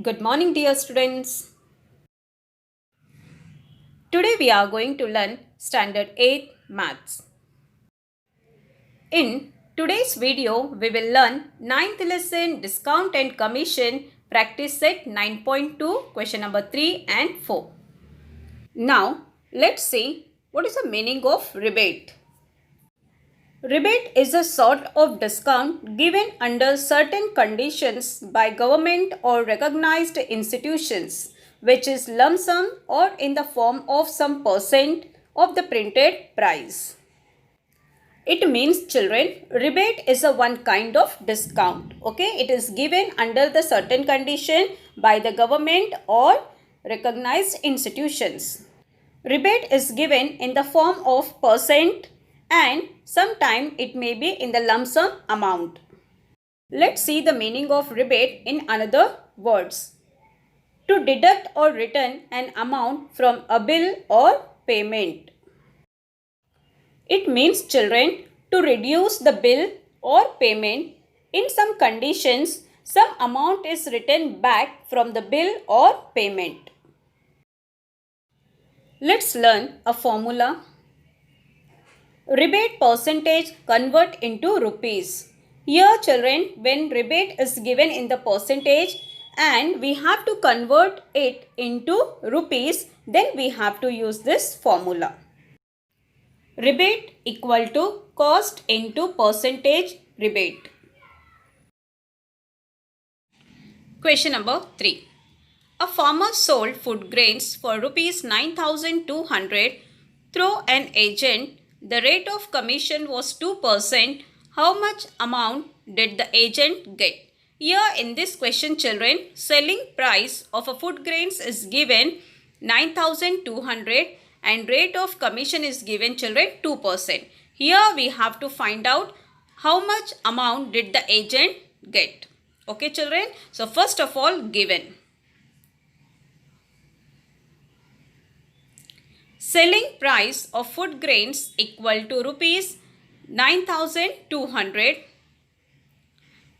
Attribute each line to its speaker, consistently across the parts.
Speaker 1: Good morning, dear students. Today we are going to learn Standard 8 Maths. In today's video, we will learn 9th lesson Discount and Commission Practice Set 9.2 question number 3 and 4. Now, let's see what is the meaning of rebate. Rebate is a sort of discount given under certain conditions by government or recognized institutions, which is lump sum or in the form of some percent of the printed price. It means, children, rebate is a one kind of discount. Okay, it is given under the certain condition by the government or recognized institutions. Rebate is given in the form of percent and sometime it may be in the lump sum amount. Let's see the meaning of rebate in another words. To deduct or return an amount from a bill or payment. It means, children, to reduce the bill or payment. In some conditions, some amount is returned back from the bill or payment. Let's learn a formula. Rebate percentage convert into rupees. Here, children, when rebate is given in the percentage and we have to convert it into rupees, then we have to use this formula. Rebate equal to cost into percentage rebate. Question number 3. A farmer sold food grains for rupees 9,200 through an agent. The rate of commission was 2%. How much amount did the agent get? Here in this question, children, selling price of a food grains is given 9,200 and rate of commission is given, children, 2%. Here we have to find out how much amount did the agent get. Okay, children. So first of all, given. Selling price of food grains equal to rupees 9,200.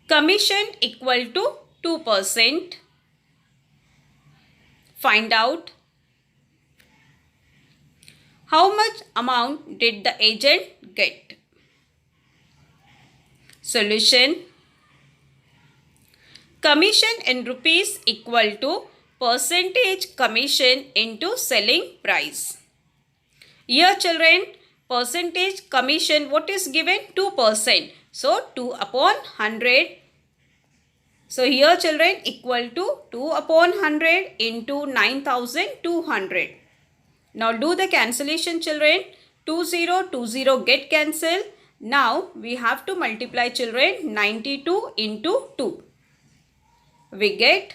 Speaker 1: Commission equal to 2%. Find out how much amount did the agent get. Solution. Commission in rupees equal to percentage commission into selling price. Here, children, percentage commission, what is given? 2%. So, 2 upon 100. So, here, children, equal to 2 upon 100 into 9,200. Now, do the cancellation, children. 20 get cancelled. Now, we have to multiply, children, 92 into 2. We get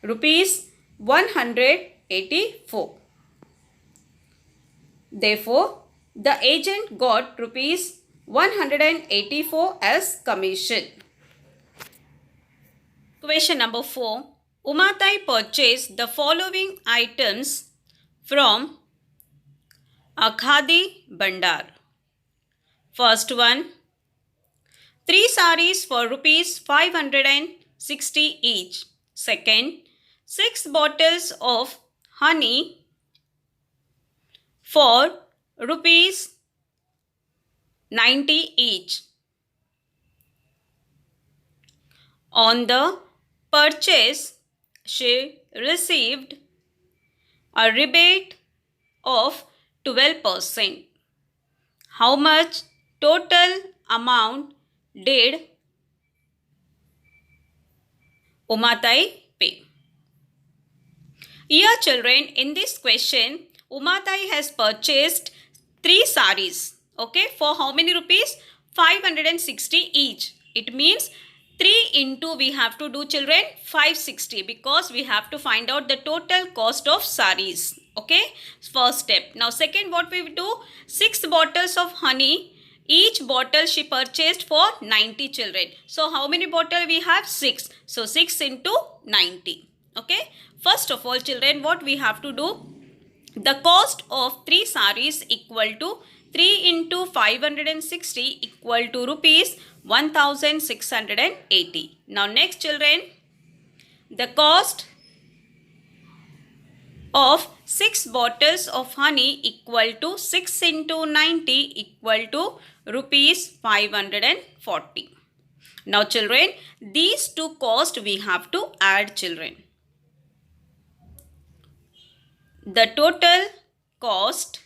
Speaker 1: rupees 184. Therefore, the agent got rupees 184 as commission. Question number 4. Umatai purchased the following items from a Khadi Bandar. First one, 3 saris for rupees 560 each. Second, 6 bottles of honey for rupees 90 each. On the purchase, she received a rebate of 12%. How much total amount did Umatai pay? Here, children, in this question, Umatai has purchased 3 saris. Okay, for how many rupees? 560 each. It means 3 into we have to do, children, 560 because we have to find out the total cost of saris. Okay, first step. Now, second, what we do? 6 bottles of honey. Each bottle she purchased for 90 children. So, how many bottles we have? 6. So, 6 into 90. Okay. First of all, children, what we have to do? The cost of 3 saris equal to 3 into 560 equal to rupees 1,680. Now, next, children, The cost of 6 bottles of honey equal to 6 into 90 equal to rupees 540. Now children, these two costs we have to add children. The total cost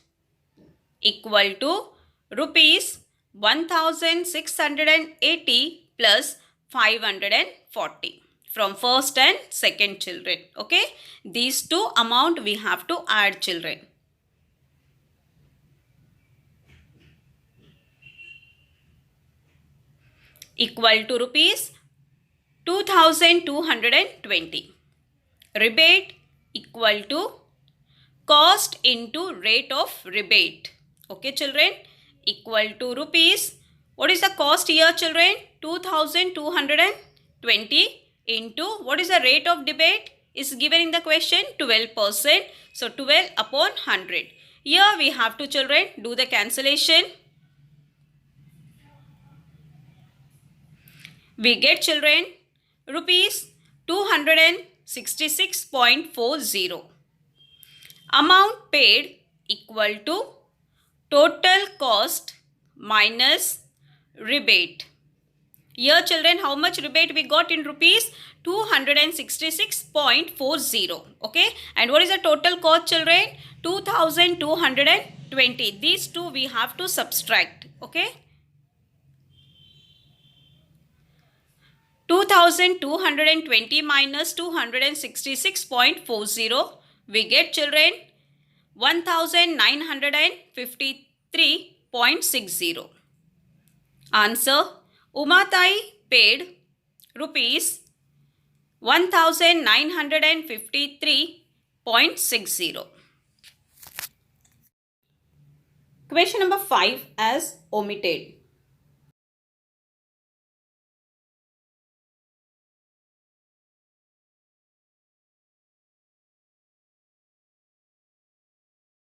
Speaker 1: equal to rupees 1680 plus 540 from first and second children. Okay, these two amount we have to add children. Equal to rupees 2220. Rebate equal to cost into rate of rebate. Okay children, equal to rupees, what is the cost here children? 2220 into what is the rate of debate is given in the question, 12%. So 12 upon 100. Here we have to children do the cancellation. We get children rupees 266.40. Amount paid equal to total cost minus rebate. Here children, how much rebate we got in rupees? 266.40. Okay, and what is the total cost children? 2220. These two we have to subtract. Okay, 2220 minus 266.40, we get children 1953.60. Answer: Umatai paid rupees 1953.60. Question number 5 as omitted.